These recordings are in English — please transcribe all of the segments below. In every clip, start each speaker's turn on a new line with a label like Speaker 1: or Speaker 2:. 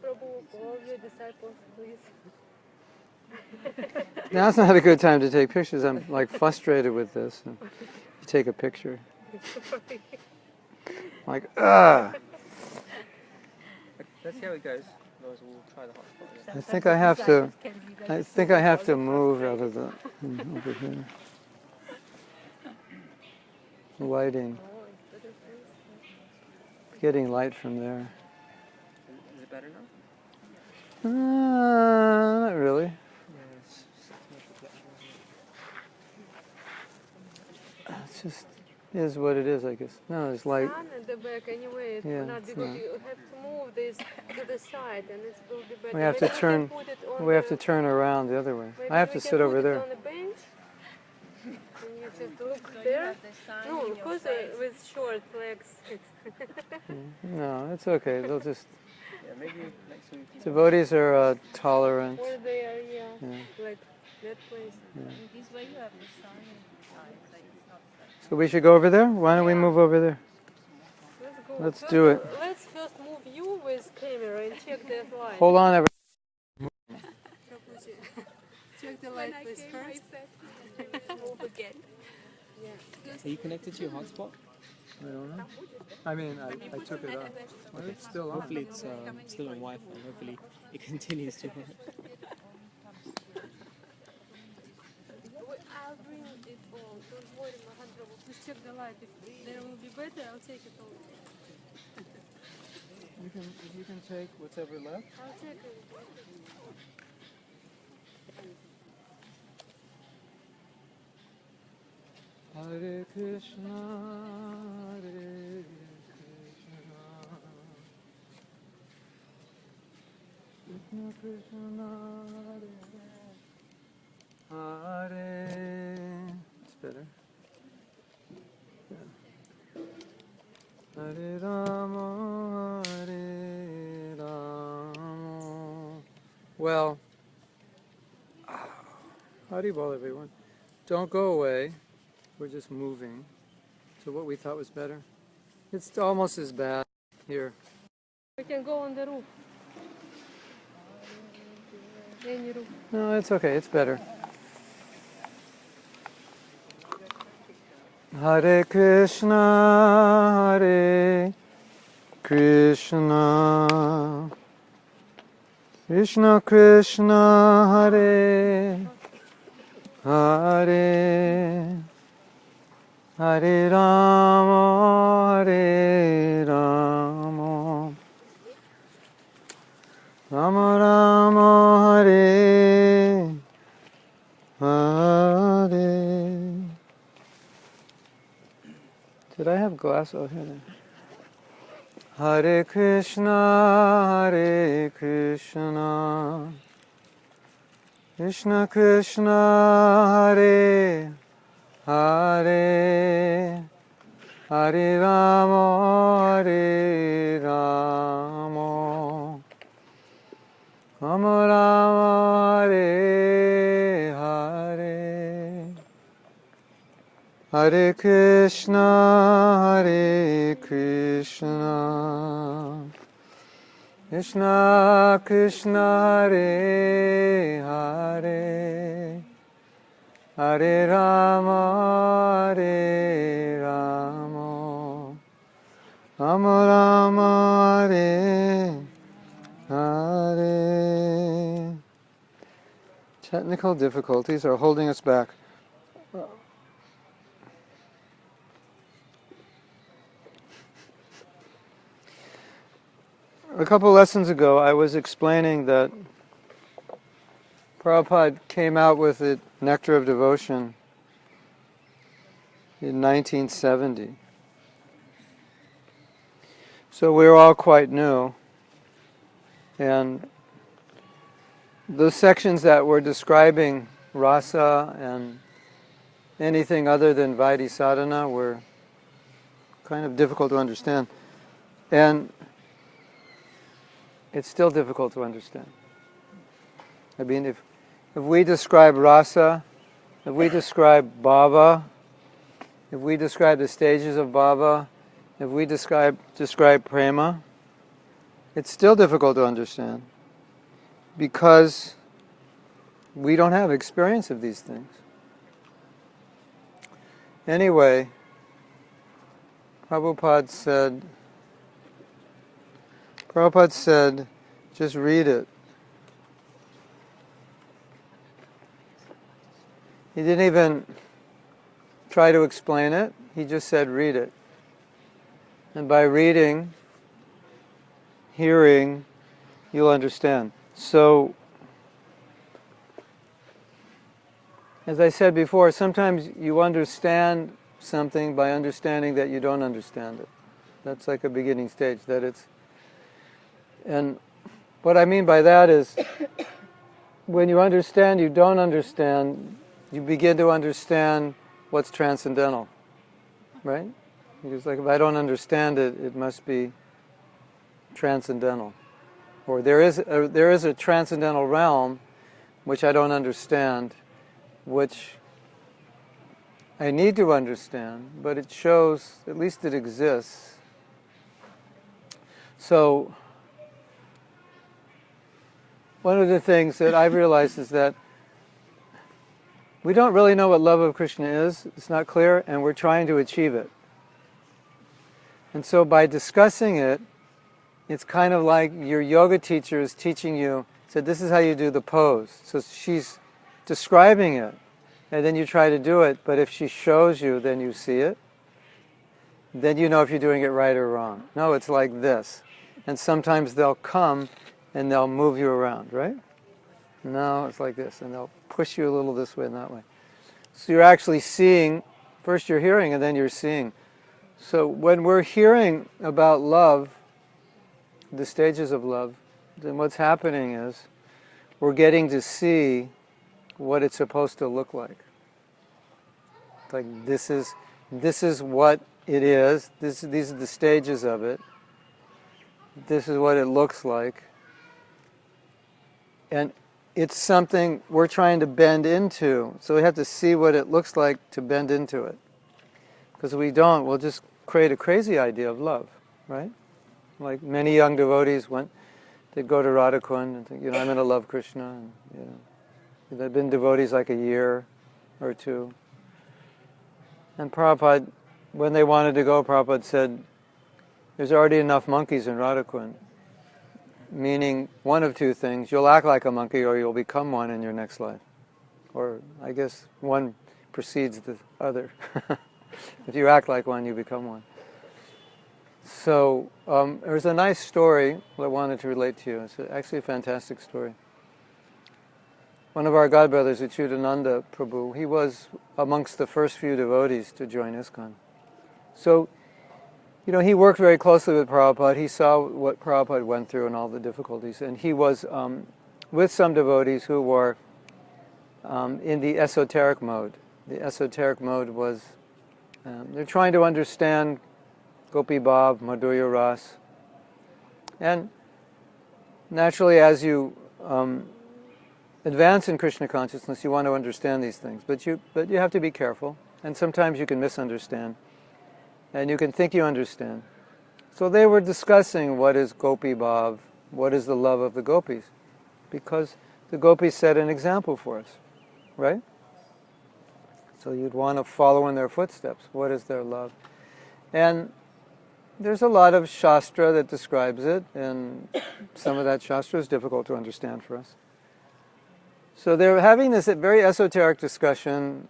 Speaker 1: Prabhu, all your disciples, please.
Speaker 2: Now's not a good time to take pictures. I'm like frustrated with this. And you take a picture. Like, ugh.
Speaker 3: Let's see how it goes. Otherwise we'll try the hotspot again.
Speaker 2: I think I have to. I think I have to move out of the over here. Lighting. Getting light from there.
Speaker 3: Is it better now?
Speaker 2: Not really. It's just is what it is, I guess. No, it's light.
Speaker 1: Sun at the back anyway. It's
Speaker 2: Yeah,
Speaker 1: not
Speaker 2: it's
Speaker 1: because
Speaker 2: not.
Speaker 1: you have to move this to the side, and it will be better.
Speaker 2: We have to
Speaker 1: Maybe
Speaker 2: turn.
Speaker 1: We, can put it on
Speaker 2: We have
Speaker 1: the,
Speaker 2: to turn around the other way.
Speaker 1: maybe
Speaker 2: I have
Speaker 1: we
Speaker 2: to
Speaker 1: can
Speaker 2: sit
Speaker 1: put
Speaker 2: over
Speaker 1: it
Speaker 2: there.
Speaker 1: on a bench. And you just look
Speaker 4: So you
Speaker 1: there.
Speaker 4: have the sign
Speaker 1: No,
Speaker 4: in your
Speaker 1: because
Speaker 4: face.
Speaker 1: with short legs.
Speaker 2: No, it's okay. They'll just.
Speaker 3: Yeah, maybe next week.
Speaker 2: Devotees are tolerant.
Speaker 1: Or they are, yeah,
Speaker 2: Yeah.
Speaker 1: like that place.
Speaker 2: Yeah.
Speaker 4: In this way you have the sign inside, so it's not such.
Speaker 2: So we should go over there? Why don't we
Speaker 1: Yeah.
Speaker 2: move over there?
Speaker 1: Let's go.
Speaker 2: Let's
Speaker 1: First,
Speaker 2: do it.
Speaker 1: Let's first move you with camera and check that light.
Speaker 2: Hold on, everyone.
Speaker 1: Check the light please first.
Speaker 4: Move again.
Speaker 3: Are you connected to your hotspot?
Speaker 2: I don't know. I mean, I took it off. Well, it's still on.
Speaker 3: Hopefully it's still on Wi-Fi. Hopefully it continues to work.
Speaker 1: I'll bring it all. Don't worry, Mahendra. Please check the light. If there will be better, I'll take it all.
Speaker 2: You can take whatever left.
Speaker 1: I'll take it.
Speaker 2: Hare Krishna, Hare Krishna, Krishna Krishna, Hare Hare. It's better. Yeah. Hare Rama, Hare Rama. Well, Haribol, everyone. Don't go away. We're just moving to what we thought was better. It's almost as bad here.
Speaker 1: We can go on the roof. Any roof.
Speaker 2: No, it's okay. It's better. Hare Krishna, Hare Krishna, Krishna Krishna, Hare Hare, Hare Rama, Hare Rama, Rama Rama, Hare Hare. Did I have glass? Oh, here. Hare Krishna, Hare Krishna, Krishna Krishna, Hare Hare, Hare Rama, Hare Rama, Rama Rama, Hare Hare, Hare Krishna, Hare Krishna, Krishna Krishna, Hare Hare, Hare Rama, Hare Rama, Rama Rama, Hare Hare. Technical difficulties are holding us back. A couple lessons ago, I was explaining that Prabhupada came out with the Nectar of Devotion in 1970. So we're all quite new. And the sections that were describing rasa and anything other than Vaidhi sadhana were kind of difficult to understand. And it's still difficult to understand. I mean, if we describe rasa, if we describe bhava, if we describe the stages of bhava, if we describe prema, it's still difficult to understand because we don't have experience of these things. Anyway, Prabhupada said, just read it. He didn't even try to explain it. He just said, read it. And by reading, hearing, you'll understand. So, as I said before, sometimes you understand something by understanding that you don't understand it. That's like a beginning stage. And what I mean by that is, when you understand you don't understand, you begin to understand what's transcendental, right? Because like if I don't understand it, it must be transcendental. Or there is a transcendental realm which I don't understand, which I need to understand, but it shows, at least it exists. So, one of the things that I've realized is that we don't really know what love of Krishna is. It's not clear, and we're trying to achieve it. And so by discussing it, it's kind of like your yoga teacher is teaching you, said this is how you do the pose. So she's describing it, and then you try to do it, but if she shows you, then you see it. Then you know if you're doing it right or wrong. No, it's like this. And sometimes they'll come and they'll move you around, right? No, it's like this, and they'll push you a little this way and that way. So you're actually seeing, first you're hearing and then you're seeing. So when we're hearing about love, the stages of love, then what's happening is we're getting to see what it's supposed to look like. Like this is what it is. These are the stages of it. This is what it looks like. And it's something we're trying to bend into. So we have to see what it looks like to bend into it. Because if we don't, we'll just create a crazy idea of love, right? Like many young devotees they'd go to Radhakund and think, I'm going to love Krishna. And, they've been devotees like a year or two. And Prabhupada, when they wanted to go, Prabhupada said, there's already enough monkeys in Radhakund. Meaning one of two things, you'll act like a monkey or you'll become one in your next life. Or I guess one precedes the other. If you act like one, you become one. So there's a nice story that I wanted to relate to you. It's actually a fantastic story. One of our godbrothers, Achyutananda Prabhu, he was amongst the first few devotees to join ISKCON. So, he worked very closely with Prabhupada. He saw what Prabhupada went through and all the difficulties. And he was with some devotees who were in the esoteric mode. The esoteric mode was, they're trying to understand Gopi Bhav, Madhurya Ras. And naturally, as you advance in Krishna consciousness, you want to understand these things. But you have to be careful. And sometimes you can misunderstand. And you can think you understand. So they were discussing what is Gopi Bhav, what is the love of the gopis. Because the gopis set an example for us, right? So you'd want to follow in their footsteps. What is their love? And there's a lot of Shastra that describes it, and some of that Shastra is difficult to understand for us. So they're having this very esoteric discussion,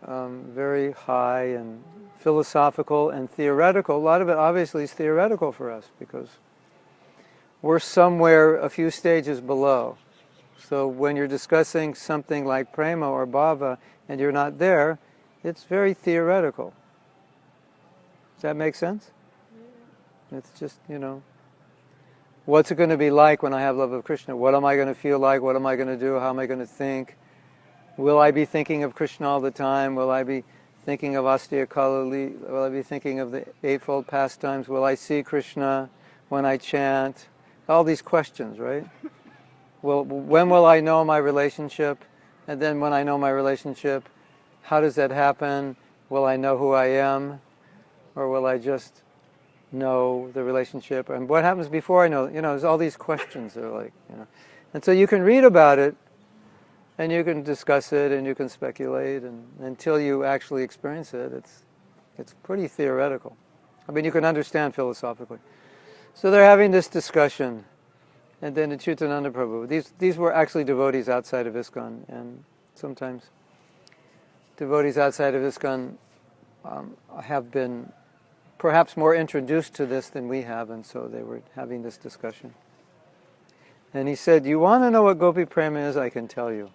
Speaker 2: very high and philosophical and theoretical. A lot of it obviously is theoretical for us because we're somewhere a few stages below. So when you're discussing something like prema or bhava and you're not there, it's very theoretical. Does that make sense? It's just, what's it going to be like when I have love of Krishna? What am I going to feel like? What am I going to do? How am I going to think? Will I be thinking of Krishna all the time? Will I be thinking of Astiya Kalali? Will I be thinking of the Eightfold Pastimes? Will I see Krishna when I chant? All these questions, right? When will I know my relationship? And then when I know my relationship, how does that happen? Will I know who I am? Or will I just know the relationship, and what happens before I know, there's all these questions that are like, and so you can read about it, and you can discuss it, and you can speculate, and until you actually experience it, it's pretty theoretical. I mean, you can understand philosophically. So they're having this discussion, and then Achyutananda Prabhu, these were actually devotees outside of ISKCON, and sometimes devotees outside of ISKCON have been perhaps more introduced to this than we have, and so they were having this discussion. And he said, you want to know what Gopi Prema is? I can tell you.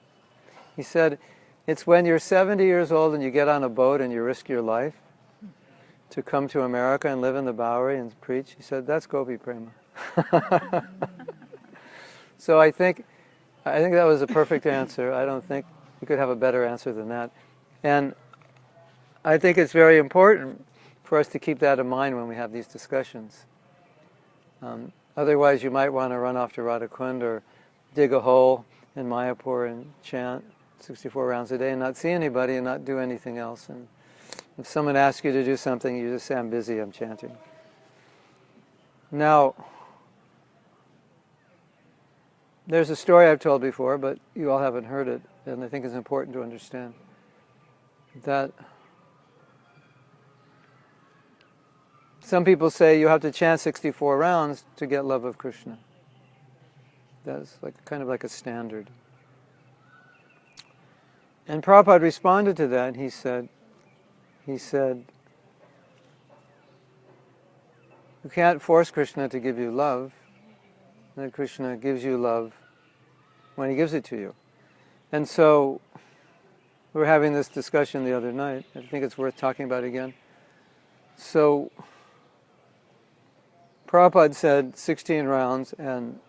Speaker 2: He said, it's when you're 70 years old and you get on a boat and you risk your life to come to America and live in the Bowery and preach. He said, that's Gopi Prema. So I think that was a perfect answer. I don't think you could have a better answer than that. And I think it's very important for us to keep that in mind when we have these discussions. Otherwise, you might want to run off to Radhakund or dig a hole in Mayapur and chant 64 rounds a day and not see anybody and not do anything else. And if someone asks you to do something, you just say, I'm busy, I'm chanting. Now, there's a story I've told before, but you all haven't heard it, and I think it's important to understand that some people say you have to chant 64 rounds to get love of Krishna. That's kind of like a standard. And Prabhupada responded to that. He said, you can't force Krishna to give you love. That Krishna gives you love when he gives it to you. And so, we were having this discussion the other night. I think it's worth talking about again. So, Prabhupada said 16 rounds and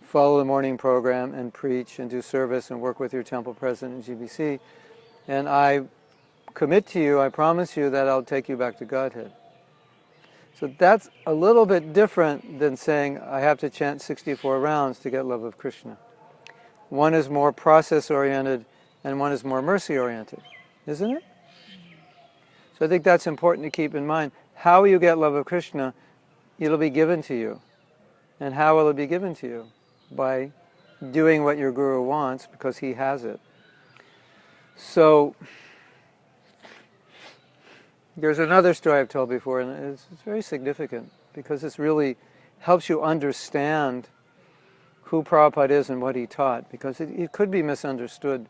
Speaker 2: follow the morning program and preach and do service and work with your temple president in GBC. And I commit to you, I promise you that I'll take you back to Godhead. So that's a little bit different than saying I have to chant 64 rounds to get love of Krishna. One is more process-oriented and one is more mercy-oriented, isn't it? So I think that's important to keep in mind. How you get love of Krishna, it'll be given to you. And how will it be given to you? By doing what your guru wants because he has it. So, there's another story I've told before, and it's very significant because this really helps you understand who Prabhupada is and what he taught, because it could be misunderstood.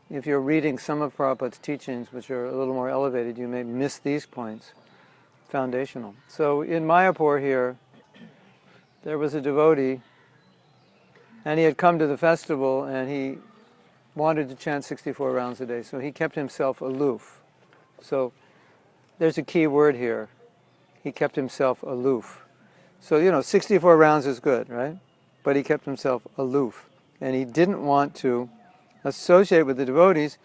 Speaker 2: If you're reading some of Prabhupada's teachings, which are a little more elevated, you may miss these points, foundational. So in Mayapur here, there was a devotee, and he had come to the festival, and he wanted to chant 64 rounds a day, so he kept himself aloof. So there's a key word here. He kept himself aloof. So, 64 rounds is good, right? But he kept himself aloof. And he didn't want to associate with the devotees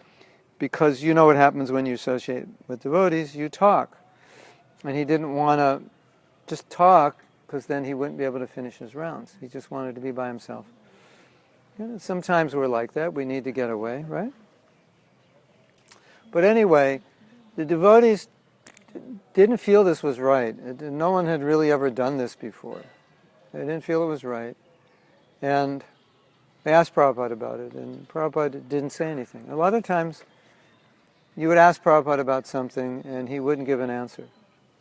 Speaker 2: because you know what happens when you associate with devotees, you talk. And he didn't want to just talk because then he wouldn't be able to finish his rounds. He just wanted to be by himself. Sometimes we're like that. We need to get away, right? But anyway, the devotees didn't feel this was right. No one had really ever done this before. They didn't feel it was right. And they asked Prabhupada about it, and Prabhupada didn't say anything. A lot of times, you would ask Prabhupada about something, and he wouldn't give an answer.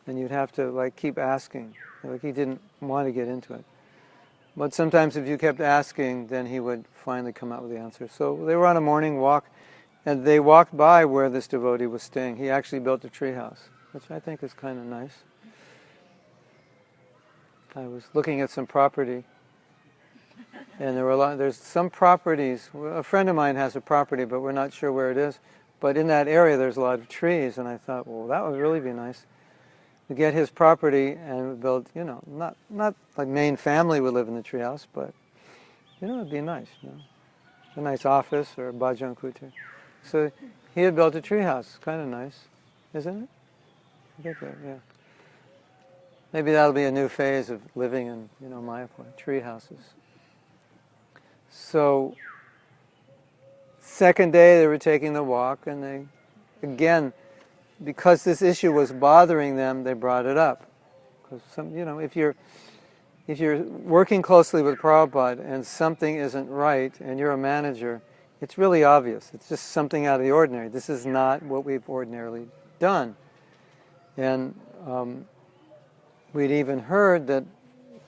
Speaker 2: And you'd have to keep asking. He didn't want to get into it. But sometimes if you kept asking, then he would finally come out with the answer. So they were on a morning walk, and they walked by where this devotee was staying. He actually built a treehouse, which I think is kind of nice. I was looking at some property, and there's some properties. A friend of mine has a property, but we're not sure where it is. But in that area, there's a lot of trees, and I thought, well, that would really be nice to get his property and build. Not like main family would live in the treehouse, but it'd be nice. A nice office or a bhajan kutir. So he had built a treehouse. Kind of nice, isn't it? I think that, yeah. Maybe that'll be a new phase of living in, Mayapur, tree houses. So, second day they were taking the walk, and they, again, because this issue was bothering them, they brought it up. Because if you're working closely with Prabhupada and something isn't right and you're a manager, it's really obvious. It's just something out of the ordinary. This is not what we've ordinarily done. And we'd even heard that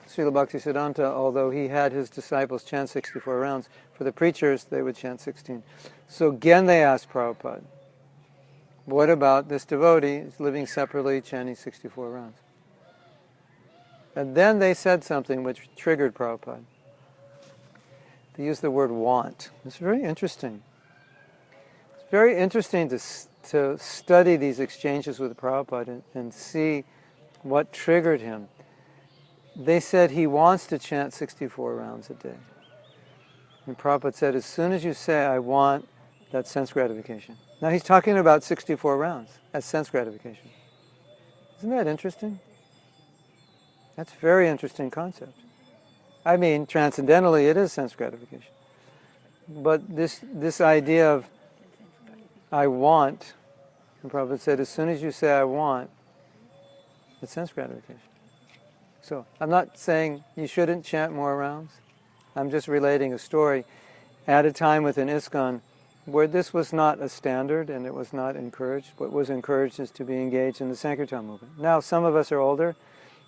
Speaker 2: Srila Bhaktisiddhanta, although he had his disciples chant 64 rounds, for the preachers they would chant 16. So again they asked Prabhupada, what about this devotee living separately chanting 64 rounds? And then they said something which triggered Prabhupada. They used the word want. It's very interesting. It's very interesting to study these exchanges with Prabhupada and see what triggered him. They said he wants to chant 64 rounds a day. And Prabhupada said, as soon as you say, I want, that's sense gratification. Now he's talking about 64 rounds as sense gratification. Isn't that interesting? That's a very interesting concept. I mean, transcendentally, it is sense gratification. But this idea of I want, and Prabhupada said, as soon as you say I want, it's sense gratification. So I'm not saying you shouldn't chant more rounds. I'm just relating a story at a time within ISKCON where this was not a standard and it was not encouraged. What was encouraged is to be engaged in the Sankirtan movement. Now some of us are older,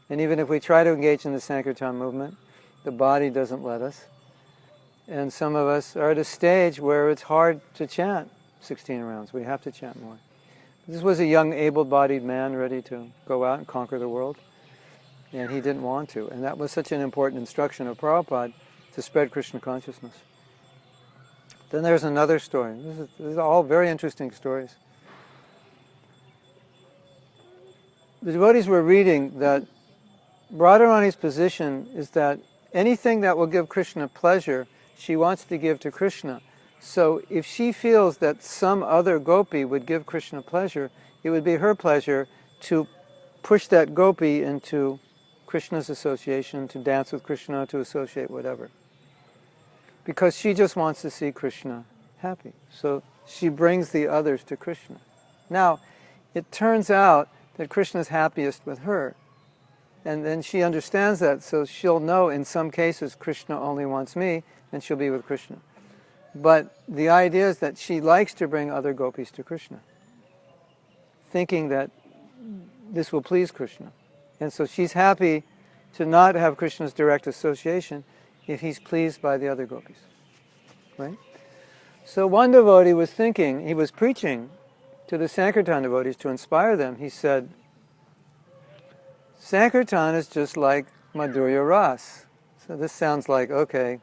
Speaker 2: and even if we try to engage in the Sankirtan movement, the body doesn't let us. And some of us are at a stage where it's hard to chant 16 rounds. We have to chant more. This was a young, able-bodied man ready to go out and conquer the world, and he didn't want to. And that was such an important instruction of Prabhupada to spread Krishna consciousness. Then there's another story. These are all very interesting stories. The devotees were reading that Radharani's position is that anything that will give Krishna pleasure, she wants to give to Krishna. So if she feels that some other gopi would give Krishna pleasure, it would be her pleasure to push that gopi into Krishna's association, to dance with Krishna, to associate whatever. Because she just wants to see Krishna happy. So she brings the others to Krishna. Now, it turns out that Krishna's happiest with her. And then she understands that, so she'll know in some cases Krishna only wants me, and she'll be with Krishna. But the idea is that she likes to bring other gopis to Krishna, thinking that this will please Krishna. And so she's happy to not have Krishna's direct association if he's pleased by the other gopis. Right? So one devotee was thinking, he was preaching to the Sankirtan devotees to inspire them. He said, Sankirtan is just like Madhurya Ras. So this sounds like, okay,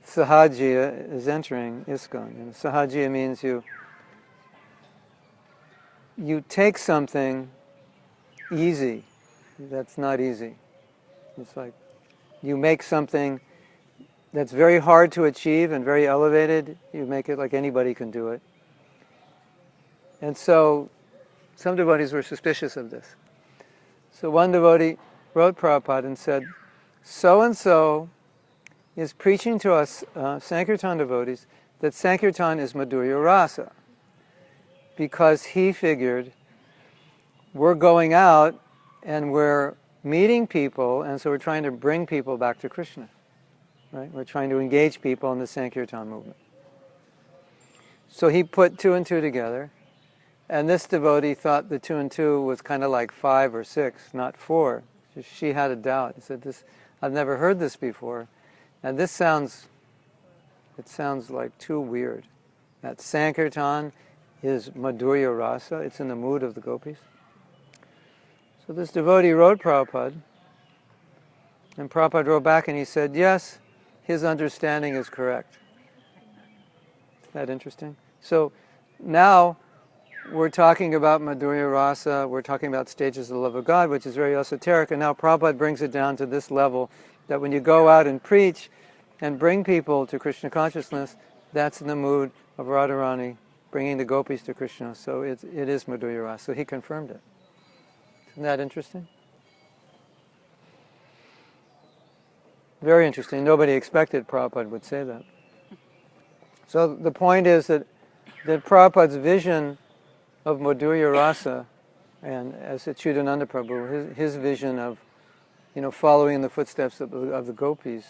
Speaker 2: Sahajiya is entering ISKCON. And Sahajiya means you take something easy that's not easy. It's like you make something that's very hard to achieve and very elevated, you make it like anybody can do it. And so some devotees were suspicious of this. So one devotee wrote Prabhupada and said, so-and-so is preaching to us Sankirtan devotees that Sankirtan is Madhurya Rasa, because he figured we're going out and we're meeting people, and so we're trying to bring people back to Krishna. Right? We're trying to engage people in the Sankirtan movement. So he put 2 and 2 together, and this devotee thought the 2 and 2 was kind of like 5 or 6, not 4. She had a doubt. He said, I've never heard this before, and it sounds like too weird. That Sankirtan is Madhurya Rasa, it's in the mood of the gopis. So this devotee wrote Prabhupada, and Prabhupada wrote back and he said, yes, his understanding is correct. Isn't that interesting? So now we're talking about Madhurya Rasa, we're talking about stages of the love of God, which is very esoteric, and now Prabhupada brings it down to this level, that when you go out and preach and bring people to Krishna consciousness, that's in the mood of Radharani, bringing the gopis to Krishna. So it is Madhurya Rasa. So he confirmed it. Isn't that interesting? Very interesting. Nobody expected Prabhupada would say that. So the point is that Prabhupada's vision of Madhurya Rasa And as Achyutananda Prabhu, his vision of, following in the footsteps of the gopis,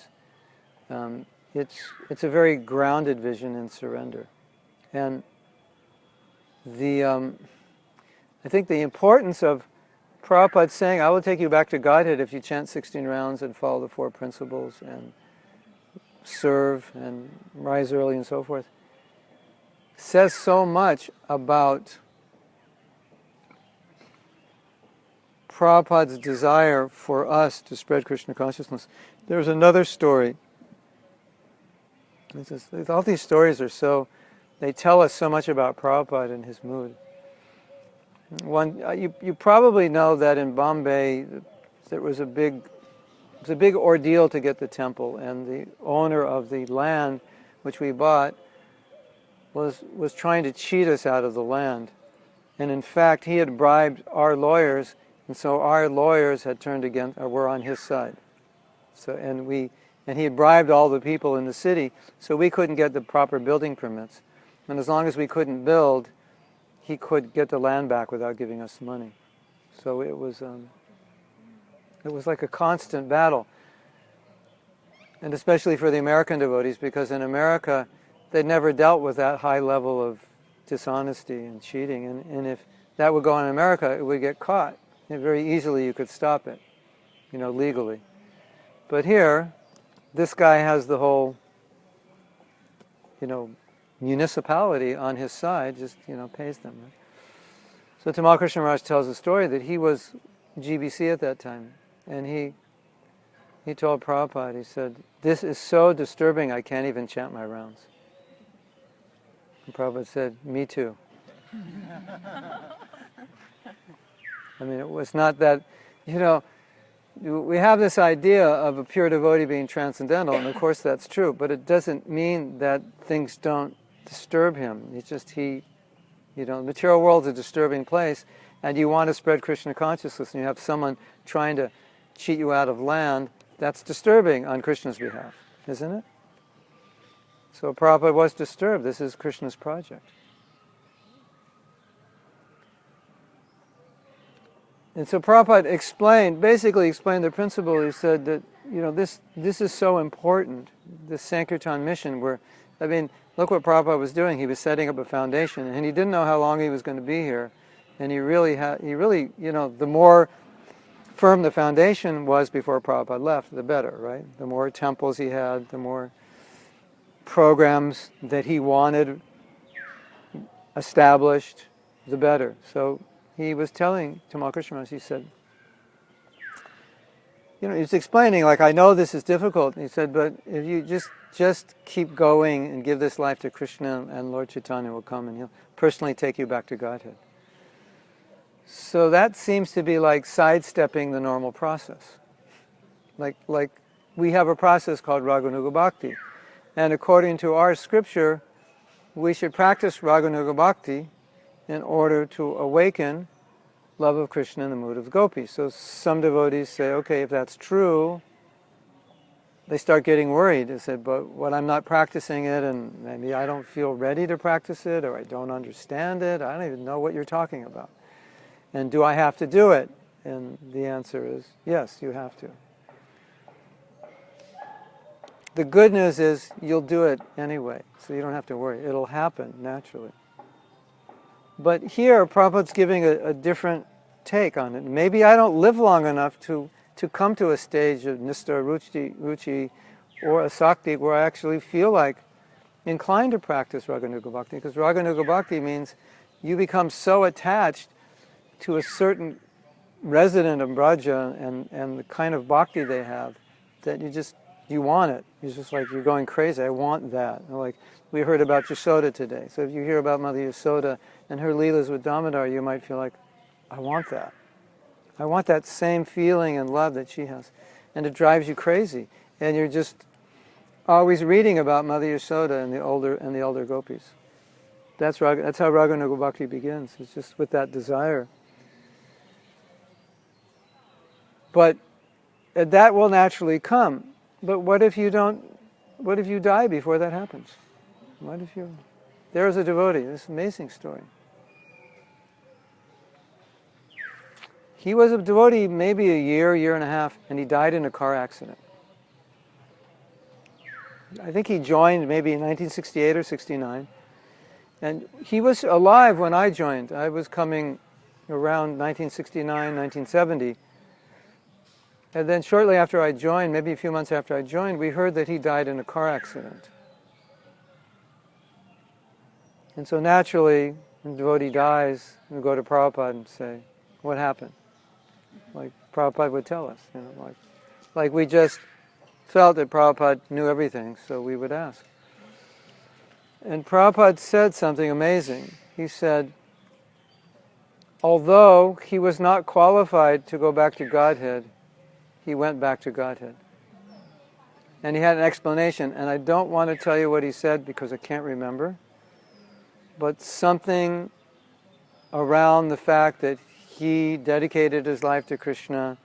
Speaker 2: it's a very grounded vision in surrender. And I think the importance of Prabhupada saying, I will take you back to Godhead if you chant 16 rounds and follow the 4 principles and serve and rise early and so forth, says so much about Prabhupada's desire for us to spread Krishna consciousness. There's another story. All these stories they tell us so much about Prabhupada and his mood. You probably know that in Bombay there was a big ordeal to get the temple, and the owner of the land which we bought was trying to cheat us out of the land. And in fact, he had bribed our lawyers, and so our lawyers had turned against, or were on his side. And he had bribed all the people in the city, so we couldn't get the proper building permits. And as long as we couldn't build, he could get the land back without giving us money. So it was like a constant battle. And especially for the American devotees, because in America, they'd never dealt with that high level of dishonesty and cheating. And if that would go on in America, it would get caught. And very easily you could stop it, legally. But here, this guy has the whole, municipality on his side, just, pays them. Right? So Tamal Krishna Maharaj tells a story that he was GBC at that time, and he told Prabhupada, he said, this is so disturbing I can't even chant my rounds. And Prabhupada said, me too. I mean, it was not that, we have this idea of a pure devotee being transcendental, and of course that's true, but it doesn't mean that things don't disturb him. It's just the material world's a disturbing place, and you want to spread Krishna consciousness, and you have someone trying to cheat you out of land, that's disturbing on Krishna's behalf, isn't it? So Prabhupada was disturbed. This is Krishna's project. And so Prabhupada basically explained the principle. He said that, this is so important, this Sankirtan mission, look what Prabhupada was doing. He was setting up a foundation, and he didn't know how long he was going to be here. And he really, the more firm the foundation was before Prabhupada left, the better, right? The more temples he had, the more programs that he wanted established, the better. So he was telling Tamal Krishna Maharaj, he said, he was explaining, I know this is difficult. He said, but if you just keep going and give this life to Krishna, and Lord Chaitanya will come and he'll personally take you back to Godhead. So that seems to be like sidestepping the normal process. Like we have a process called Raganuga Bhakti. And according to our scripture, we should practice Raganuga Bhakti in order to awaken love of Krishna in the mood of gopis. So some devotees say, okay, if that's true, they start getting worried. They say, but what, I'm not practicing it, and maybe I don't feel ready to practice it, or I don't understand it, I don't even know what you're talking about. And do I have to do it? And the answer is, yes, you have to. The good news is you'll do it anyway, so you don't have to worry. It'll happen naturally. But here, Prabhupada's giving a different take on it. Maybe I don't live long enough to come to a stage of Nistha, Ruchi, or Asakti where I actually feel like inclined to practice Raganuga Bhakti, because Raganuga Bhakti means you become so attached to a certain resident of Braja and the kind of bhakti they have that you want it. It's just like you're going crazy. I want that. Like we heard about Yasoda today. So if you hear about Mother Yasoda and her leelas with Damodar, you might feel like, I want that. I want that same feeling and love that she has. And it drives you crazy. And you're just always reading about Mother Yasoda and the older gopis. That's how Raganuga Bhakti begins. It's just with that desire. But that will naturally come. But what if you die before that happens? There's a devotee, this amazing story. He was a devotee maybe a year and a half, and he died in a car accident. I think he joined maybe in 1968 or 69. And he was alive when I joined. I was coming around 1969, 1970. And then shortly after I joined, maybe a few months after I joined, we heard that he died in a car accident. And so naturally, when a devotee dies, we go to Prabhupada and say, what happened? Like Prabhupada would tell us, like we just felt that Prabhupada knew everything, so we would ask. And Prabhupada said something amazing. He said, although he was not qualified to go back to Godhead, he went back to Godhead. And he had an explanation, and I don't want to tell you what he said because I can't remember, but something around the fact that he dedicated his life to Krishna,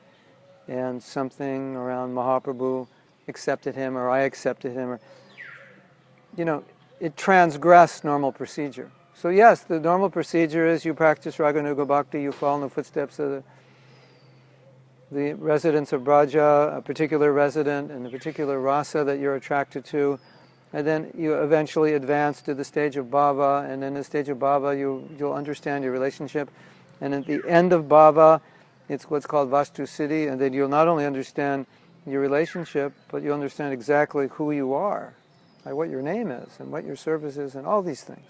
Speaker 2: and something around Mahaprabhu accepted him, or I accepted him, or, it transgressed normal procedure. So yes, the normal procedure is you practice Raganuga Bhakti, you follow in the footsteps of the residents of Braja, a particular resident, and a particular rasa that you're attracted to, and then you eventually advance to the stage of bhava, and in the stage of bhava you'll understand your relationship, and at the end of bhava it's what's called vastu siddhi, and then you'll not only understand your relationship, but you'll understand exactly who you are, like what your name is, and what your service is, and all these things.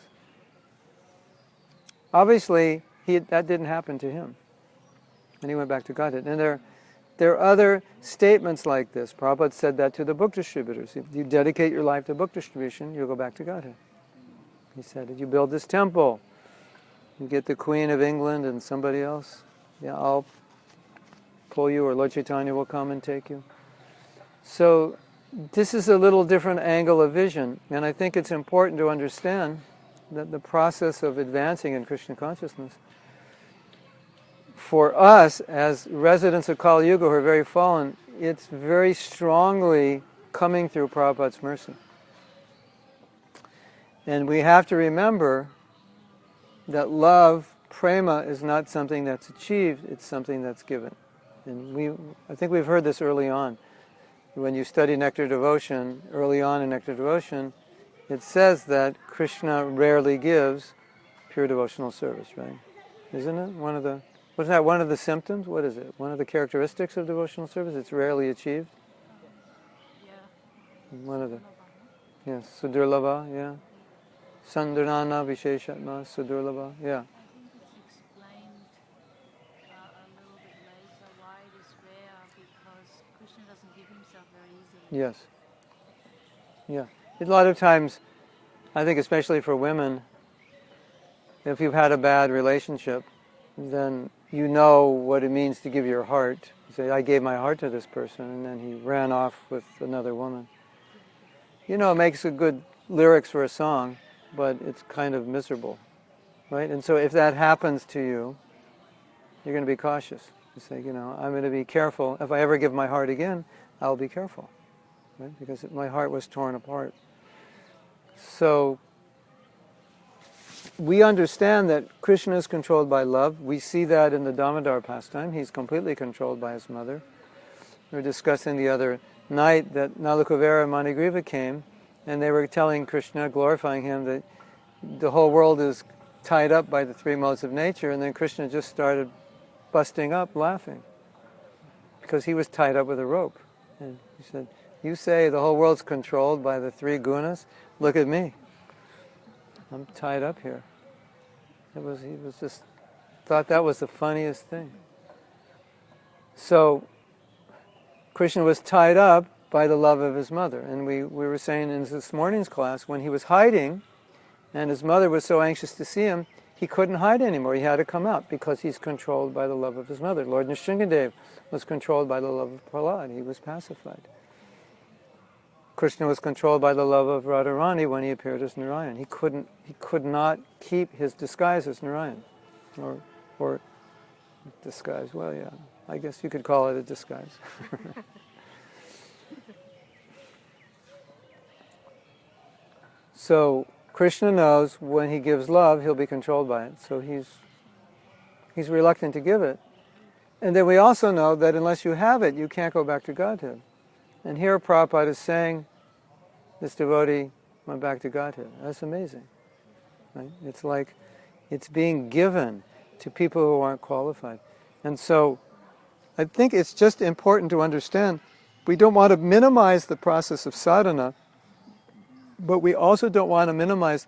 Speaker 2: Obviously, that didn't happen to him, and he went back to Godhead. And there are other statements like this. Prabhupada said that to the book distributors. If you dedicate your life to book distribution, you'll go back to Godhead. He said, if you build this temple, you get the Queen of England and somebody else, I'll pull you, or Lord Chaitanya will come and take you. So this is a little different angle of vision, and I think it's important to understand that the process of advancing in Krishna consciousness, for us as residents of Kali Yuga who are very fallen, it's very strongly coming through Prabhupada's mercy. And we have to remember that prema, is not something that's achieved, it's something that's given. And I think we've heard this early on. When you study Nectar Devotion, early on in Nectar Devotion, it says that Krishna rarely gives pure devotional service, right? Isn't it? Wasn't that one of the symptoms? What is it? One of the characteristics of devotional service? It's rarely achieved?
Speaker 4: Yeah.
Speaker 2: One of the... Yes, Sudurlabha, yeah. Sandhanana Visheshatma, Sudurlabha, yeah.
Speaker 4: I think it's explained a little bit later why it is rare, because Krishna doesn't give himself very easily.
Speaker 2: Yes. Yeah. A lot of times, I think especially for women, if you've had a bad relationship, then you know what it means to give your heart. You say, I gave my heart to this person, and then he ran off with another woman. It makes a good lyrics for a song, but it's kind of miserable, right? And so if that happens to you, you're going to be cautious. You say, I'm going to be careful. If I ever give my heart again, I'll be careful, right? Because my heart was torn apart. So we understand that Krishna is controlled by love. We see that in the Damodar pastime. He's completely controlled by his mother. We were discussing the other night that Nalakuvera and Manigriva came, and they were telling Krishna, glorifying him, that the whole world is tied up by the three modes of nature, and then Krishna just started busting up laughing because he was tied up with a rope. And he said, you say the whole world's controlled by the three gunas? Look at me. I'm tied up here. He was just thought that was the funniest thing. So Krishna was tied up by the love of his mother. And we were saying in this morning's class, when he was hiding and his mother was so anxious to see him, he couldn't hide anymore. He had to come out because he's controlled by the love of his mother. Lord Nrsingadev was controlled by the love of Prahlad. He was pacified. Krishna was controlled by the love of Radharani when he appeared as Narayan. He could not keep his disguise as Narayan. Or disguise, well, yeah, I guess you could call it a disguise. So Krishna knows when he gives love, he'll be controlled by it. So he's reluctant to give it. And then we also know that unless you have it, you can't go back to Godhead. And here Prabhupada is saying, this devotee went back to Godhead. That's amazing. Right? It's like it's being given to people who aren't qualified. And so I think it's just important to understand we don't want to minimize the process of sadhana, but we also don't want to minimize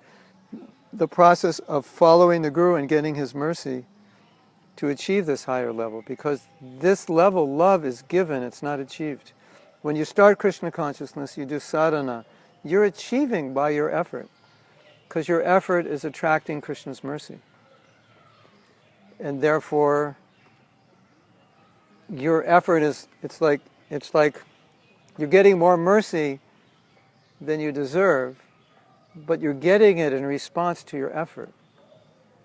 Speaker 2: the process of following the Guru and getting his mercy to achieve this higher level, because this level, love, is given, it's not achieved. When you start Krishna consciousness, you do sadhana, you're achieving by your effort, because your effort is attracting Krishna's mercy. And therefore, your effort is, it's like you're getting more mercy than you deserve, but you're getting it in response to your effort.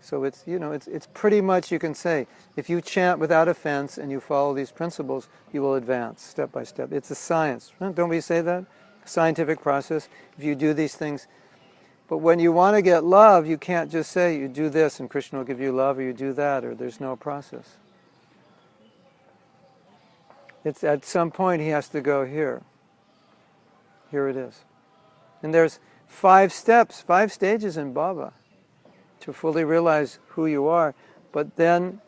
Speaker 2: So it's, it's pretty much, you can say, if you chant without offense and you follow these principles, you will advance step by step. It's a science. Don't we say that? Scientific process. If you do these things. But when you want to get love, you can't just say, you do this and Krishna will give you love, or you do that, or there's no process. It's at some point he has to go here. Here it is. And there's 5 steps, 5 stages in Bhava to fully realize who you are. But then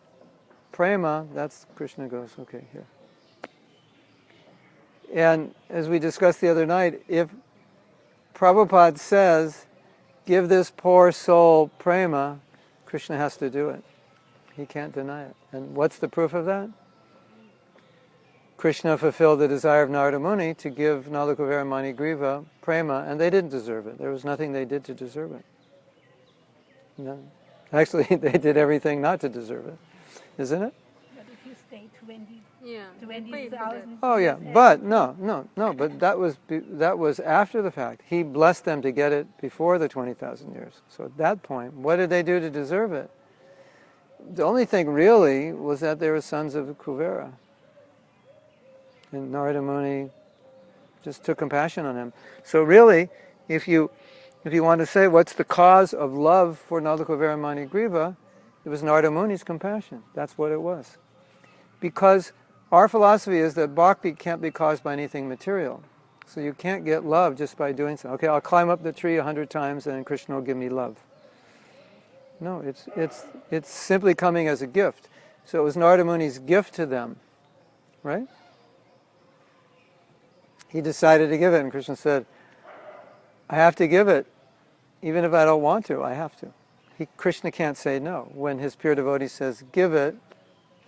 Speaker 2: prema, that's Krishna goes, okay, here. And as we discussed the other night, if Prabhupada says, give this poor soul prema, Krishna has to do it. He can't deny it. And what's the proof of that? Krishna fulfilled the desire of Narada Muni to give Nalakuvara Manigriva prema, and they didn't deserve it. There was nothing they did to deserve it. No. Actually, they did everything not to deserve it. Isn't it?
Speaker 5: But if you stay 20,
Speaker 1: Yeah.
Speaker 5: 20,000
Speaker 2: Oh yeah, but no, but that was after the fact. He blessed them to get it before the 20,000 years. So at that point, what did they do to deserve it? The only thing really was that they were sons of Kuvera. And Narada Muni just took compassion on him. So really, if you want to say what's the cause of love for Nalakuvara Manigriva, it was Narada Muni's compassion. That's what it was. Because our philosophy is that bhakti can't be caused by anything material. So you can't get love just by doing something. Okay, I'll climb up the tree 100 times and Krishna will give me love. No, it's simply coming as a gift. So it was Narada Muni's gift to them, right? He decided to give it, and Krishna said, I have to give it. Even if I don't want to, I have to. Krishna can't say no. When his pure devotee says, give it,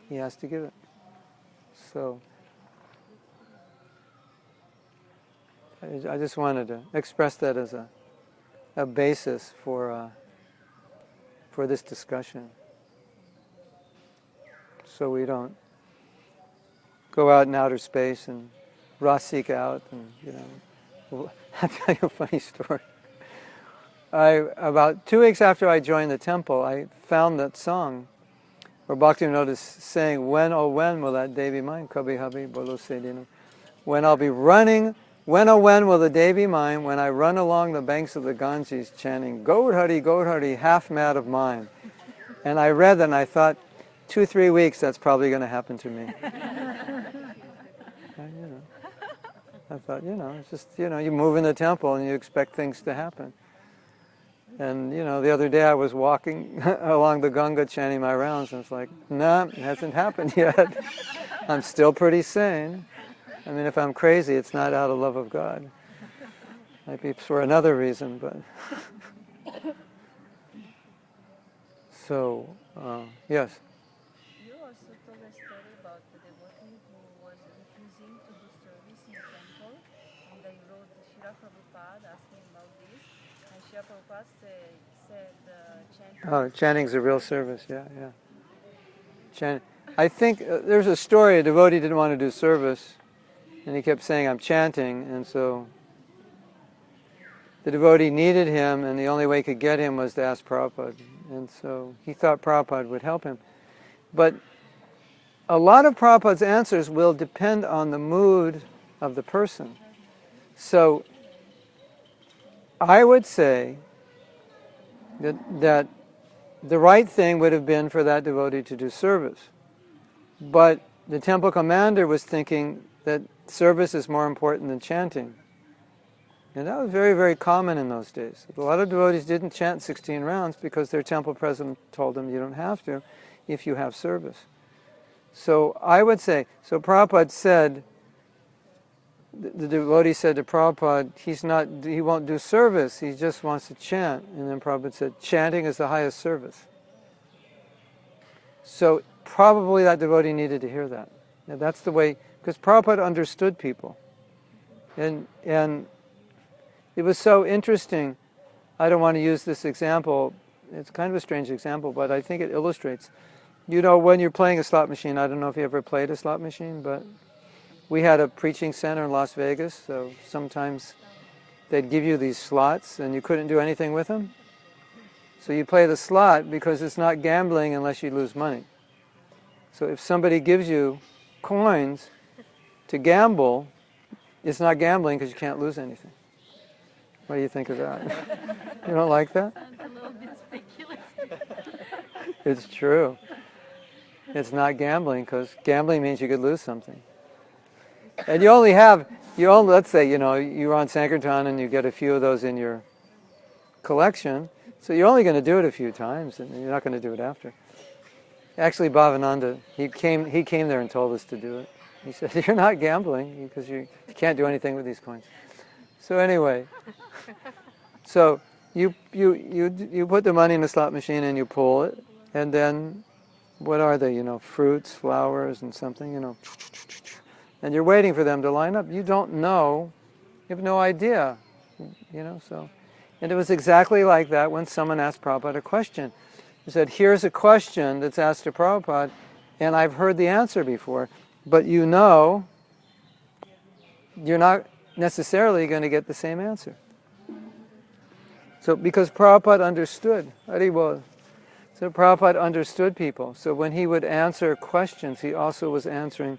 Speaker 2: he has to give it. So, I just wanted to express that as a basis for this discussion. So we don't go out in outer space and seek out and, I'll tell you a funny story. About 2 weeks after I joined the temple, I found that song where Bhaktivinoda is saying, when, oh when will that day be mine? Kabhi Habhi Bolo Sedino. When I'll be running, when oh when will the day be mine, when I run along the banks of the Ganges chanting, Gaudhari, half mad of mine. And I read that and I thought, 2-3 weeks, that's probably going to happen to me. I thought, it's just, you move in the temple and you expect things to happen. And, the other day I was walking along the Ganga chanting my rounds, and it's like, nah, it hasn't happened yet. I'm still pretty sane. I mean, if I'm crazy, it's not out of love of God. Might be for another reason, but... So, yes?
Speaker 5: You also told a story about the devotee who was refusing to do service in the temple, and they wrote to Srila Prabhupada asking about this, and Srila Prabhupada said chanting.
Speaker 2: Oh, chanting's a real service, yeah. I think there's a story, a devotee didn't want to do service, and he kept saying, I'm chanting, and so the devotee needed him, and the only way he could get him was to ask Prabhupada. And so he thought Prabhupada would help him. But a lot of Prabhupada's answers will depend on the mood of the person. So I would say that the right thing would have been for that devotee to do service. But the temple commander was thinking that service is more important than chanting. And that was very, very common in those days. A lot of devotees didn't chant 16 rounds because their temple president told them you don't have to if you have service. So I would say, so Prabhupada said, the devotee said to Prabhupada, he won't do service, he just wants to chant. And then Prabhupada said, chanting is the highest service. So probably that devotee needed to hear that. Now that's the way, because Prabhupada understood people. And it was so interesting. I don't want to use this example. It's kind of a strange example, but I think it illustrates. You know, when you're playing a slot machine, I don't know if you ever played a slot machine, but we had a preaching center in Las Vegas, so sometimes they'd give you these slots and you couldn't do anything with them. So you play the slot because it's not gambling unless you lose money. So if somebody gives you coins to gamble, it's not gambling because you can't lose anything. What do you think of that? You don't like that?
Speaker 4: Sounds a little bit speculative.
Speaker 2: It's true. It's not gambling because gambling means you could lose something. And let's say, you know, you're on Sankirtan and you get a few of those in your collection, so you're only going to do it a few times and you're not going to do it after. Actually, Bhavananda, he came there and told us to do it. He said, you're not gambling because you can't do anything with these coins. So anyway, so you put the money in the slot machine and you pull it, and then what are they? You know, fruits, flowers, and something. You know, and you're waiting for them to line up. You don't know. You have no idea. You know, so, and it was exactly like that when someone asked Prabhupada a question. He said, "Here's a question that's asked to Prabhupada, and I've heard the answer before, but you know, you're not necessarily going to get the same answer." So because Prabhupada understood, Haribol. So Prabhupada understood people. So when he would answer questions, he also was answering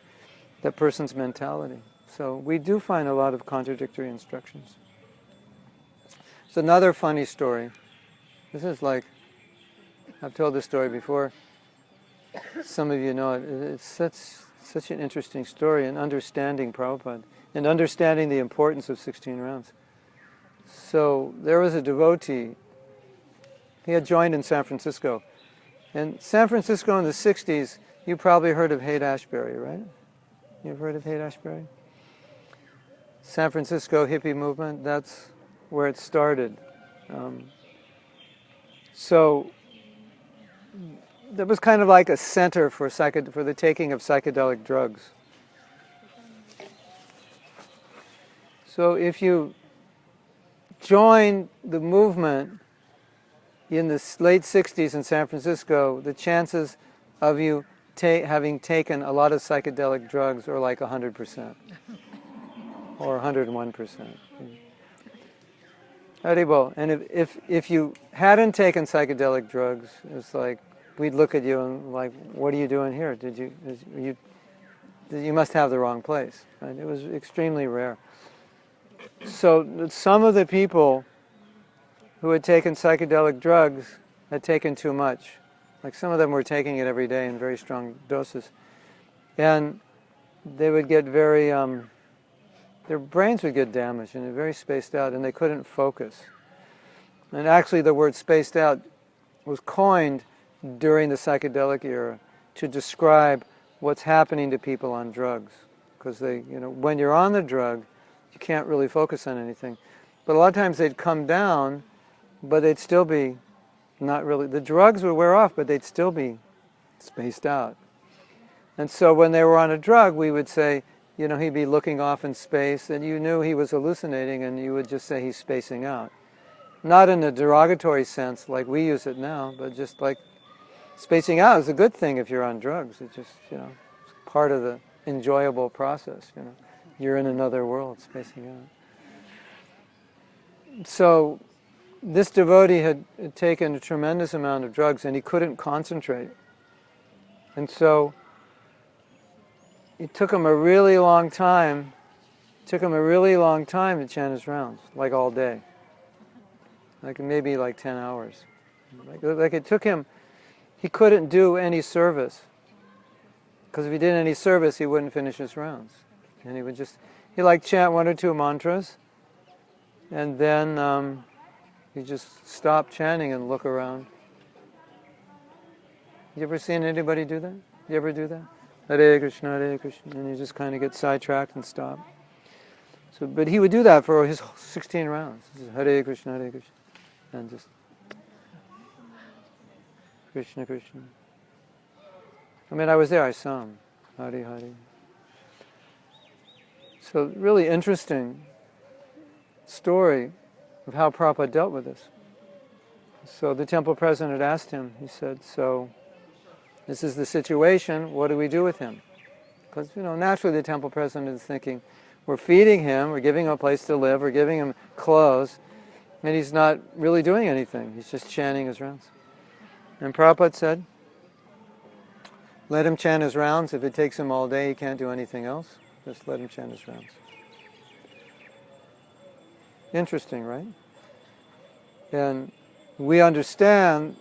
Speaker 2: that person's mentality. So we do find a lot of contradictory instructions. It's another funny story. This is like, I've told this story before. Some of you know it. It's such an interesting story in understanding Prabhupada and understanding the importance of 16 rounds. So there was a devotee. He had joined in San Francisco. In San Francisco in the 60s, you probably heard of Haight-Ashbury, right? You've heard of Haight-Ashbury? San Francisco hippie movement, that's where it started. So there was kind of like a center for the taking of psychedelic drugs. So if you join the movement in the late 60s in San Francisco, the chances of you having taken a lot of psychedelic drugs are like 100% or 101%. Haribol. And if you hadn't taken psychedelic drugs, it's like we'd look at you and like, what are you doing here? You must have the wrong place. Right? It was extremely rare. So some of the people who had taken psychedelic drugs had taken too much. Like some of them were taking it every day in very strong doses. And they would get very, their brains would get damaged and they're very spaced out and they couldn't focus. And actually the word spaced out was coined during the psychedelic era to describe what's happening to people on drugs. Because when you're on the drug, you can't really focus on anything. But a lot of times they'd come down, but they'd still be not really, the drugs would wear off, but they'd still be spaced out. And so when they were on a drug, we would say, he'd be looking off in space, and you knew he was hallucinating, and you would just say he's spacing out. Not in a derogatory sense like we use it now, but just like spacing out is a good thing if you're on drugs. It's just, it's part of the enjoyable process, You're in another world, spacing out. So this devotee had taken a tremendous amount of drugs and he couldn't concentrate. And so it took him a really long time to chant his rounds, like all day. Like maybe 10 hours. Like it took him, he couldn't do any service. Because if he did any service, he wouldn't finish his rounds. And he would just, he like chant 1 or 2 mantras, and then he'd just stop chanting and look around. You ever seen anybody do that? You ever do that? Hare Krishna, and you just kind of get sidetracked and stop. So, but he would do that for his 16 rounds. Hare Krishna, and just Krishna, Krishna. I mean, I was there, I saw him. Hare, Hare. So, really interesting story of how Prabhupada dealt with this. So the temple president asked him, he said, so this is the situation, what do we do with him? Because, naturally the temple president is thinking, we're feeding him, we're giving him a place to live, we're giving him clothes, and he's not really doing anything. He's just chanting his rounds. And Prabhupada said, let him chant his rounds. If it takes him all day, he can't do anything else. Just let him chant his rounds. Interesting, right? And we understand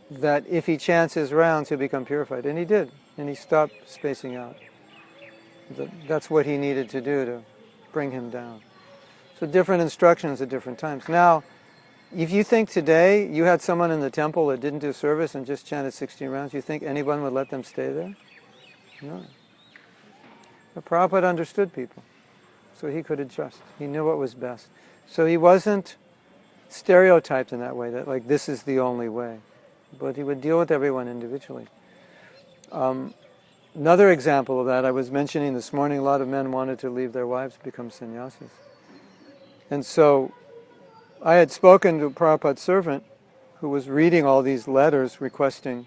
Speaker 2: that if he chants his rounds, he'll become purified. And he did. And he stopped spacing out. That's what he needed to do to bring him down. So different instructions at different times. Now, if you think today you had someone in the temple that didn't do service and just chanted 16 rounds, you think anyone would let them stay there? No. But Prabhupada understood people. So he could adjust. He knew what was best. So he wasn't stereotyped in that way, that like this is the only way. But he would deal with everyone individually. Another example of that, I was mentioning this morning, a lot of men wanted to leave their wives, become sannyasis. And so I had spoken to Prabhupada's servant who was reading all these letters requesting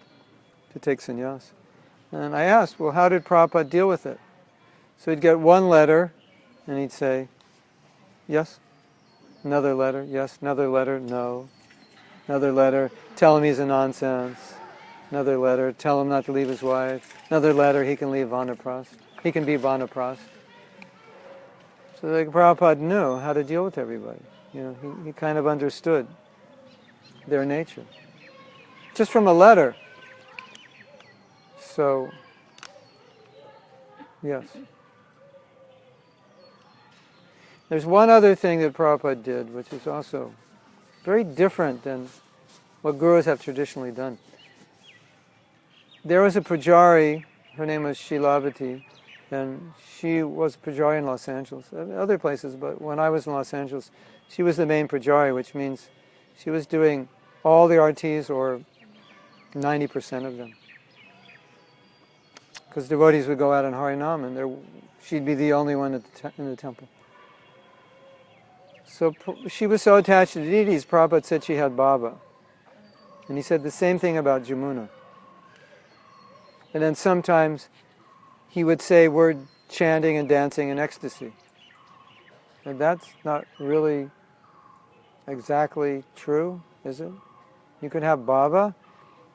Speaker 2: to take sannyas. And I asked, well, how did Prabhupada deal with it? So he'd get one letter and he'd say, yes. Another letter, yes. Another letter, no. Another letter, tell him he's a nonsense. Another letter, tell him not to leave his wife. Another letter, he can leave Vanaprastha. He can be Vanaprastha. So like Prabhupada knew how to deal with everybody. He kind of understood their nature. Just from a letter. So, yes. There's one other thing that Prabhupada did, which is also very different than what gurus have traditionally done. There was a Pujari, her name was Shilavati, and she was a Pujari in Los Angeles, other places, but when I was in Los Angeles, she was the main Pujari, which means she was doing all the artis or 90% of them. Because devotees would go out on Harinam and she'd be the only one in the temple. So she was so attached to the deities, Prabhupada said she had bhava. And he said the same thing about Jamuna. And then sometimes he would say word chanting and dancing in ecstasy. And that's not really exactly true, is it? You could have bhava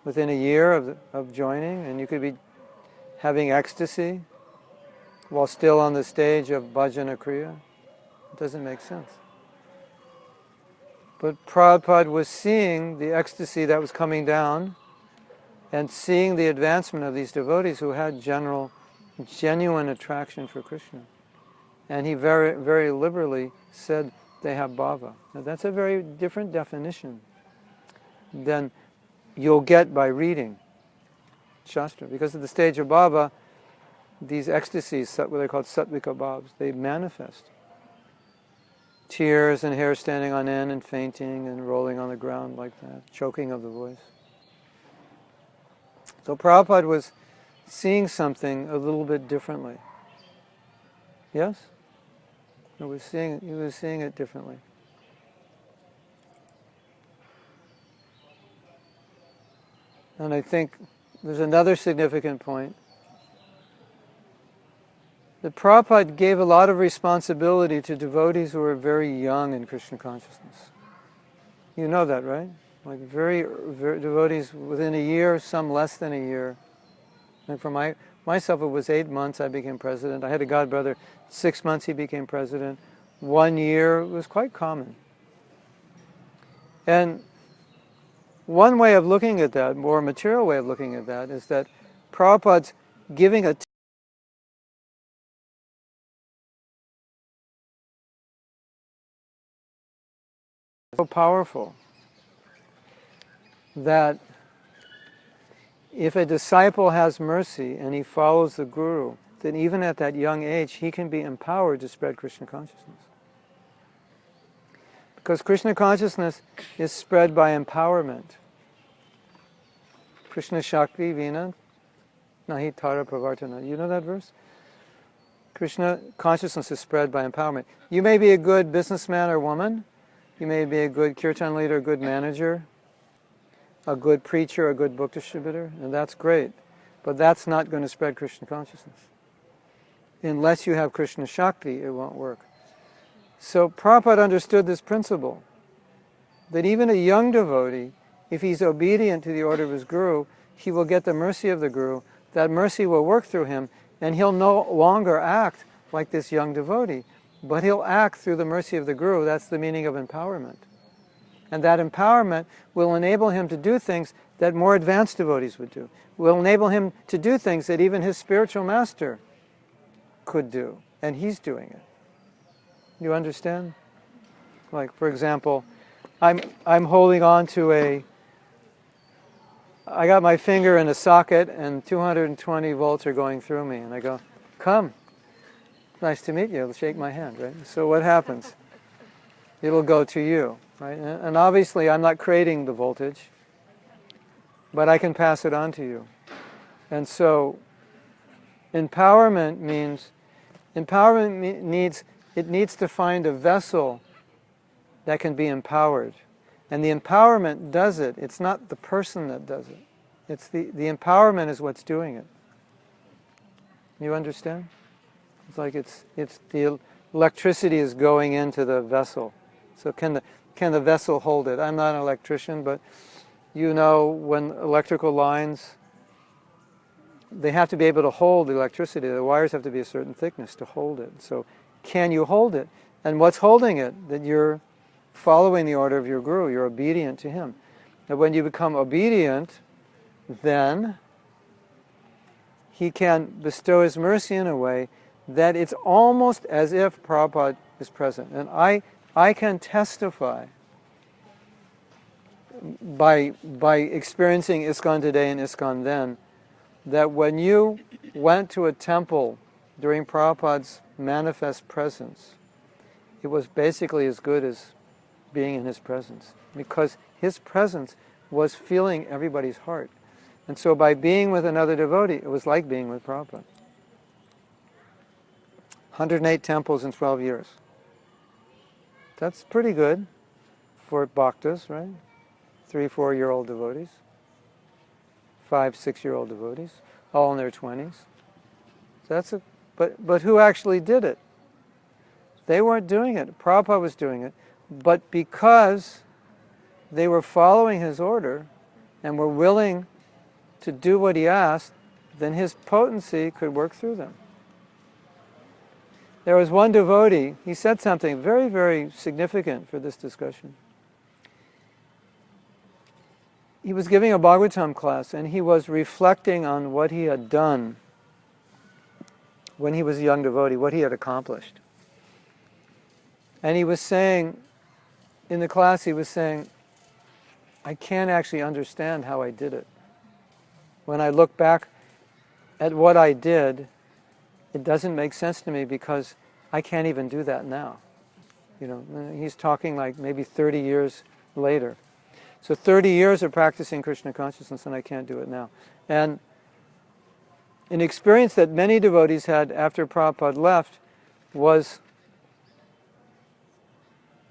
Speaker 2: within a year of joining, and you could be having ecstasy while still on the stage of bhajana kriya. It doesn't make sense. But Prabhupada was seeing the ecstasy that was coming down and seeing the advancement of these devotees who had genuine attraction for Krishna. And he very, very liberally said they have bhava. Now that's a very different definition than you'll get by reading Shastra. Because at the stage of bhava, these ecstasies, what they're called sattvika bhavas, they manifest. Tears and hair standing on end and fainting and rolling on the ground like that, choking of the voice. So Prabhupada was seeing something a little bit differently. Yes? He was seeing it differently. And I think there's another significant point. That Prabhupada gave a lot of responsibility to devotees who were very young in Krishna consciousness. You know that, right? Like very devotees within a year, some less than a year. And for myself, it was 8 months I became president. I had a godbrother, 6 months he became president. 1 year was quite common. And one way of looking at that, more material way of looking at that, is that Prabhupada's giving a so powerful that if a disciple has mercy and he follows the Guru, then even at that young age, he can be empowered to spread Krishna consciousness. Because Krishna consciousness is spread by empowerment. Krishna Shakti Vina Nahi Tara Pravartana. You know that verse? Krishna consciousness is spread by empowerment. You may be a good businessman or woman. You may be a good kirtan leader, a good manager, a good preacher, a good book distributor, and that's great. But that's not going to spread Krishna consciousness. Unless you have Krishna Shakti, it won't work. So Prabhupada understood this principle, that even a young devotee, if he's obedient to the order of his Guru, he will get the mercy of the Guru. That mercy will work through him, and he'll no longer act like this young devotee, but he'll act through the mercy of the Guru. That's the meaning of empowerment. And that empowerment will enable him to do things that more advanced devotees would do. Will enable him to do things that even his spiritual master could do, and he's doing it. You understand? Like, for example, I'm holding on to I got my finger in a socket and 220 volts are going through me, and I go, come, nice to meet you, shake my hand, right? So what happens? It'll go to you, right? And obviously I'm not creating the voltage, but I can pass it on to you. And so empowerment needs to find a vessel that can be empowered. And the empowerment does it. It's not the person that does it. It's the empowerment is what's doing it. You understand? It's like it's the electricity is going into the vessel. So can the vessel hold it? I'm not an electrician, but you know when electrical lines, they have to be able to hold the electricity. The wires have to be a certain thickness to hold it. So can you hold it? And what's holding it? That you're following the order of your Guru. You're obedient to him. And when you become obedient, then he can bestow his mercy in a way that it's almost as if Prabhupada is present. And I can testify by experiencing ISKCON today and ISKCON then, that when you went to a temple during Prabhupada's manifest presence, it was basically as good as being in his presence, because his presence was feeling everybody's heart. And so by being with another devotee, it was like being with Prabhupada. 108 temples in 12 years. That's pretty good for bhaktas, right? 3-4-year-old devotees. 5-6-year-old devotees, all in their 20s. But who actually did it? They weren't doing it. Prabhupada was doing it. But because they were following his order and were willing to do what he asked, then his potency could work through them. There was one devotee, he said something very, very significant for this discussion. He was giving a Bhagavatam class, and he was reflecting on what he had done when he was a young devotee, what he had accomplished. And he was saying, in the class he was saying, I can't actually understand how I did it. When I look back at what I did, it doesn't make sense to me because I can't even do that now. You know, he's talking like maybe 30 years later. So 30 years of practicing Krishna consciousness and I can't do it now. And an experience that many devotees had after Prabhupada left was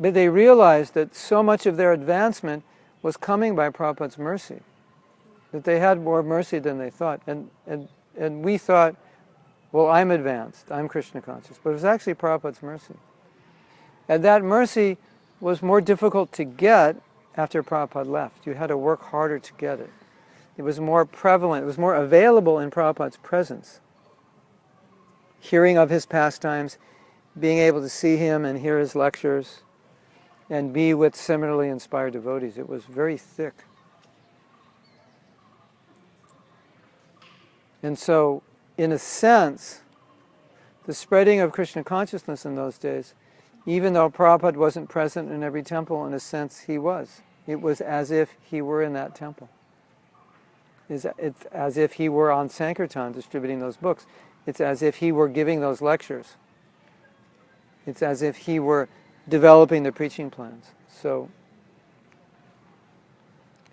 Speaker 2: that they realized that so much of their advancement was coming by Prabhupada's mercy. That they had more mercy than they thought. And we thought, well, I'm advanced, I'm Krishna conscious. But it was actually Prabhupada's mercy. And that mercy was more difficult to get after Prabhupada left. You had to work harder to get it. It was more prevalent, it was more available in Prabhupada's presence. Hearing of his pastimes, being able to see him and hear his lectures, and be with similarly inspired devotees. It was very thick. And so, in a sense, the spreading of Krishna consciousness in those days, even though Prabhupada wasn't present in every temple, in a sense he was. It was as if he were in that temple. It's as if he were on Sankirtan distributing those books. It's as if he were giving those lectures. It's as if he were developing the preaching plans. So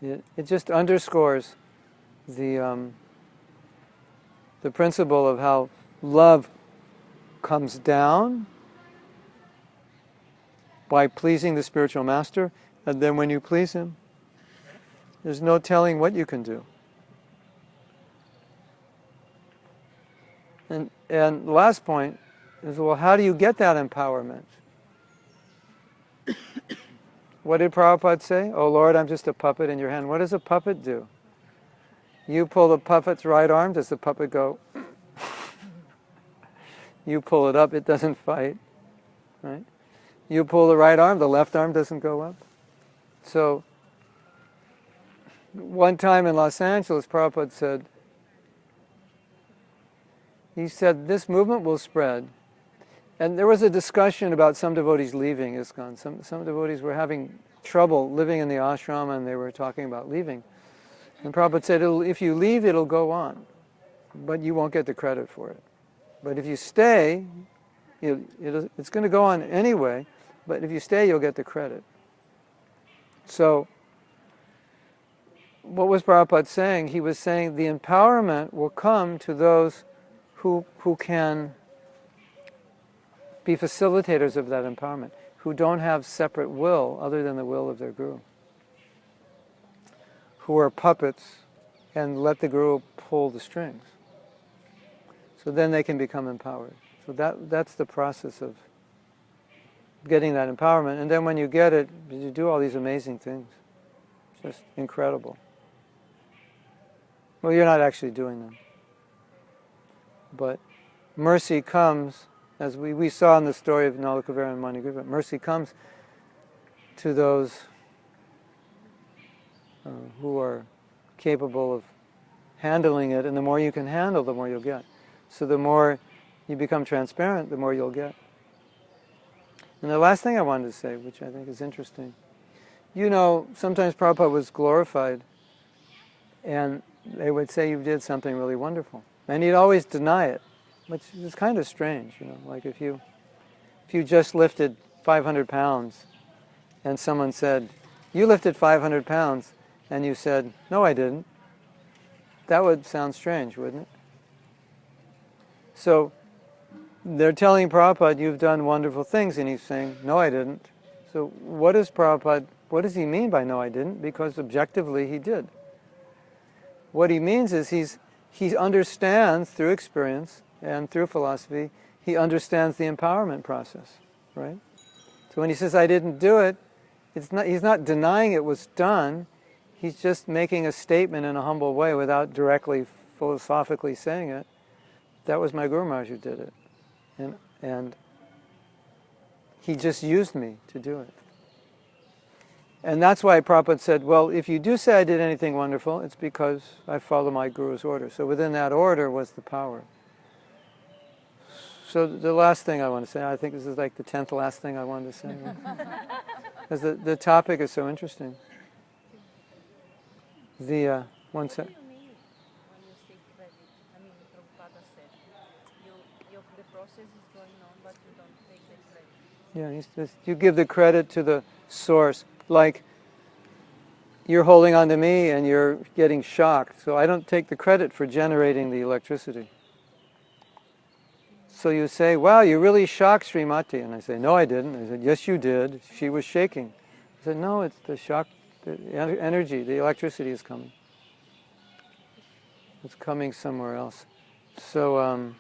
Speaker 2: it just underscores the principle of how love comes down by pleasing the spiritual master, and then when you please him, there's no telling what you can do. And the last point is, well, how do you get that empowerment? What did Prabhupada say? Oh Lord, I'm just a puppet in your hand. What does a puppet do? You pull the puppet's right arm, does the puppet go? You pull it up, it doesn't fight. Right? You pull the right arm, the left arm doesn't go up. So, one time in Los Angeles, Prabhupada said, this movement will spread. And there was a discussion about some devotees leaving ISKCON. Some devotees were having trouble living in the ashram, and they were talking about leaving. And Prabhupada said, if you leave, it'll go on, but you won't get the credit for it. But if you stay, it's going to go on anyway, but if you stay, you'll get the credit. So, what was Prabhupada saying? He was saying the empowerment will come to those who can be facilitators of that empowerment, who don't have separate will other than the will of their guru, who are puppets and let the guru pull the strings. So then they can become empowered. So that's the process of getting that empowerment. And then when you get it, you do all these amazing things. It's just incredible. Well, you're not actually doing them. But mercy comes, as we saw in the story of Nalakavera and Manigriva, mercy comes to those who are capable of handling it, and the more you can handle, the more you'll get. So the more you become transparent, the more you'll get. And the last thing I wanted to say, which I think is interesting, sometimes Prabhupada was glorified, and they would say you did something really wonderful. And he'd always deny it, which is kind of strange, like if you just lifted 500 pounds and someone said, you lifted 500 pounds, and you said, no I didn't, that would sound strange, wouldn't it? So they're telling Prabhupada, you've done wonderful things, and he's saying, no I didn't. So what does he mean by no I didn't? Because objectively he did. What he means is he understands through experience and through philosophy, he understands the empowerment process, right? So when he says, I didn't do it, he's not denying it was done, he's just making a statement in a humble way without directly philosophically saying it. That was my Guru Maharaj who did it. And he just used me to do it. And that's why Prabhupada said, well, if you do say I did anything wonderful, it's because I follow my Guru's order. So within that order was the power. So the last thing I want to say, I think this is like the 10th last thing I wanted to say. Because the topic is so interesting. One
Speaker 5: What
Speaker 2: sec.
Speaker 5: do you mean when you say credit? I mean, Prabhupada said, the process is going on, but you don't take the credit.
Speaker 2: Yeah, you give the credit to the source. Like, you're holding on to me and you're getting shocked, so I don't take the credit for generating the electricity. So you say, wow, you really shocked Srimati. And I say, no, I didn't. I said, yes, you did. She was shaking. I said, no, it's the shock, the energy, the electricity is coming. It's coming somewhere else. So,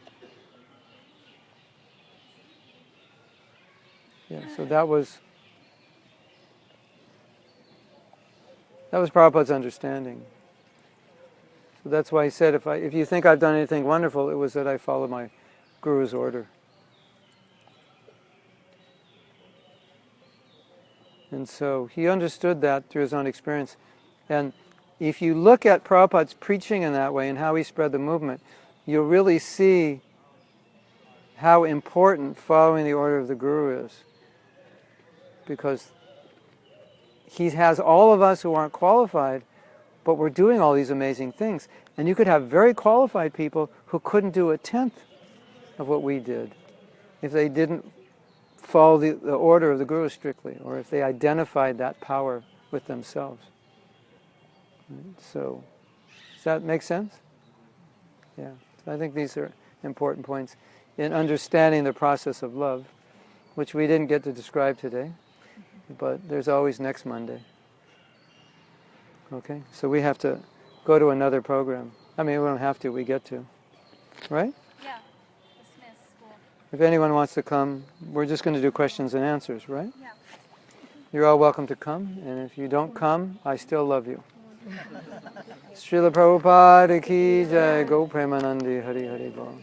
Speaker 2: so that was Prabhupada's understanding. So that's why he said, if you think I've done anything wonderful, it was that I followed my Guru's order. And so he understood that through his own experience. And if you look at Prabhupada's preaching in that way and how he spread the movement, you'll really see how important following the order of the Guru is. Because he has all of us who aren't qualified, but we're doing all these amazing things. And you could have very qualified people who couldn't do a tenth of what we did if they didn't follow the order of the Guru strictly, or if they identified that power with themselves. Right? So, does that make sense? Yeah. So I think these are important points in understanding the process of love, which we didn't get to describe today, but there's always next Monday. Okay? So we have to go to another program. I mean, we don't have to, we get to. Right?
Speaker 4: Yeah, dismiss school.
Speaker 2: If anyone wants to come, we're just going to do questions and answers, right?
Speaker 4: Yeah.
Speaker 2: You're all welcome to come, and if you don't come, I still love you. Srila Prabhupada ki jai, Go Premanandi, Hari Hari Bol.